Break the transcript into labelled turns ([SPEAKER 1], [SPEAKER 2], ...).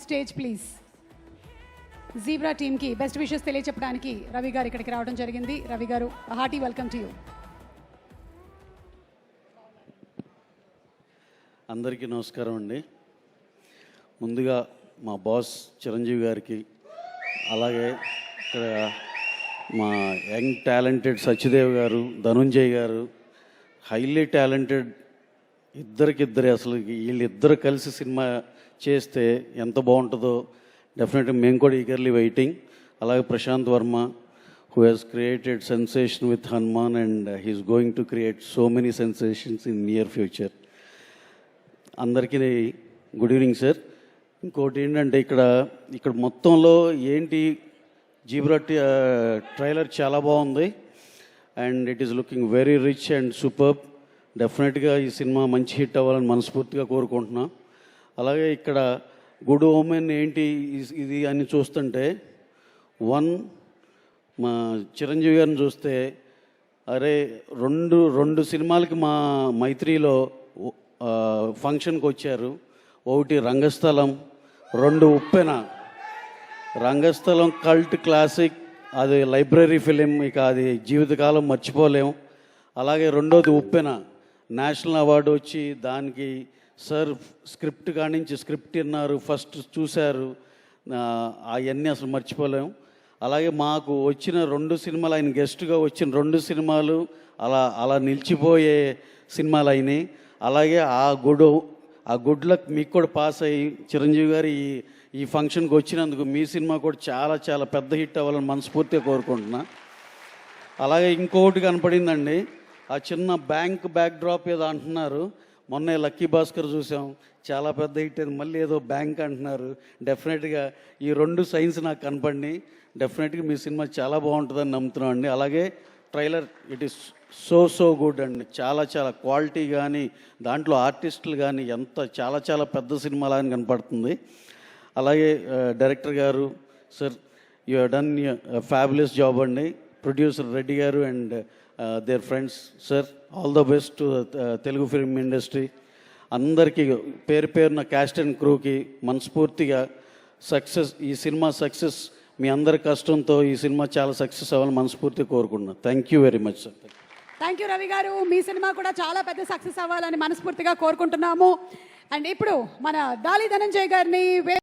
[SPEAKER 1] Stage please. Zebra టీమ్కి best wishes తెలియచెప్పడానికి Ravi గారు ఇక్కడికి రావడం జరిగింది. రవి గారు, హార్టీ వెల్కమ్ టు యూ.
[SPEAKER 2] అందరికీ నమస్కారం అండి. ముందుగా మా బాస్ చిరంజీవి గారికి, అలాగే ఇక్కడ మా యంగ్ టాలెంటెడ్ సత్యదేవ్ గారు, ధనుంజయ్ గారు, హైలీ టాలెంటెడ్ ఇద్దరికిద్దరే. అసలు వీళ్ళిద్దరు కలిసి సినిమా చేస్తే ఎంత బాగుంటుందో డెఫినెట్గా మేము కూడా ఈగర్లీ వెయిటింగ్. అలాగే Prasanth Varma, who has created sensation with Hanuman, and he's going to create so many sensations in near future. అందరికీ గుడ్ ఈవినింగ్ సార్. ఇంకోటి ఏంటంటే ఇక్కడ మొత్తంలో ఏంటి, జీబ్రా ట్రైలర్ చాలా బాగుంది and it is looking very rich and superb. డెఫినెట్గా ఈ సినిమా మంచి హిట్ అవ్వాలని మనస్ఫూర్తిగా కోరుకుంటున్నాం. అలాగే ఇక్కడ గుడ్ ఓమెన్ ఏంటి ఇది అని చూస్తుంటే, మా చిరంజీవి గారిని చూస్తే, అరే రెండు సినిమాలకి మా మైత్రిలో ఫంక్షన్కి వచ్చారు. ఒకటి రంగస్థలం, రెండు ఉప్పెన. రంగస్థలం కల్ట్ క్లాసిక్, అది లైబ్రరీ ఫిలిం, ఇక అది జీవితకాలం మర్చిపోలేం. అలాగే రెండోది ఉప్పెన, నేషనల్ అవార్డు వచ్చి దానికి సార్ స్క్రిప్ట్ కానించి స్క్రిప్ట్ విన్నారు, ఫస్ట్ చూశారు, అవన్నీ అసలు మర్చిపోలేం. అలాగే మాకు వచ్చిన రెండు సినిమాలు, ఆయన గెస్ట్గా వచ్చిన రెండు సినిమాలు అలా నిలిచిపోయే సినిమాలు అయినాయి. అలాగే ఆ గుడ్ లక్ మీకు కూడా పాస్ అయ్యి చిరంజీవి గారు ఈ ఫంక్షన్కి వచ్చినందుకు మీ సినిమా కూడా చాలా చాలా పెద్ద హిట్ అవ్వాలని మనస్ఫూర్తిగా కోరుకుంటున్నా. అలాగే ఇంకొకటి కనపడిందండి, ఆ చిన్న బ్యాక్ డ్రాప్ ఏదో అంటున్నారు. మొన్నే లక్కీ భాస్కర్ చూసాం, చాలా పెద్ద హిట్ అయింది, మళ్ళీ ఏదో బ్యాంక్ అంటున్నారు. డెఫినెట్గా ఈ రెండు సైన్స్ నాకు కనపడి డెఫినెట్గా మీ సినిమా చాలా బాగుంటుందని నమ్ముతున్నాం అండి. అలాగే trailer it is so good అండి. చాలా చాలా క్వాలిటీ కానీ, దాంట్లో ఆర్టిస్టులు కానీ ఎంత చాలా చాలా పెద్ద సినిమా అని కనపడుతుంది. అలాగే డైరెక్టర్ గారు, sir you have done fabulous job అండి. ప్రొడ్యూసర్ రెడ్డి గారు and their friends, sir all the best to Telugu film industry. అందరికీ పేరున క్యాస్ట్ అండ్ క్రూకి మనస్ఫూర్తిగా సక్సెస్, ఈ సినిమా సక్సెస్ మీ అందరి కష్టంతో ఈ సినిమా చాలా సక్సెస్ అవ్వాలని మనస్ఫూర్తిగా కోరుకుంటున్నాను. Thank you very much sir.
[SPEAKER 1] Thank you Ravi గారు. మీ సినిమా కూడా చాలా పెద్ద సక్సెస్ అవ్వాలని మనస్ఫూర్తిగా కోరుకుంటున్నాము. అండ్ ఇప్పుడు మన దాలి ధనంజయ్ గారిని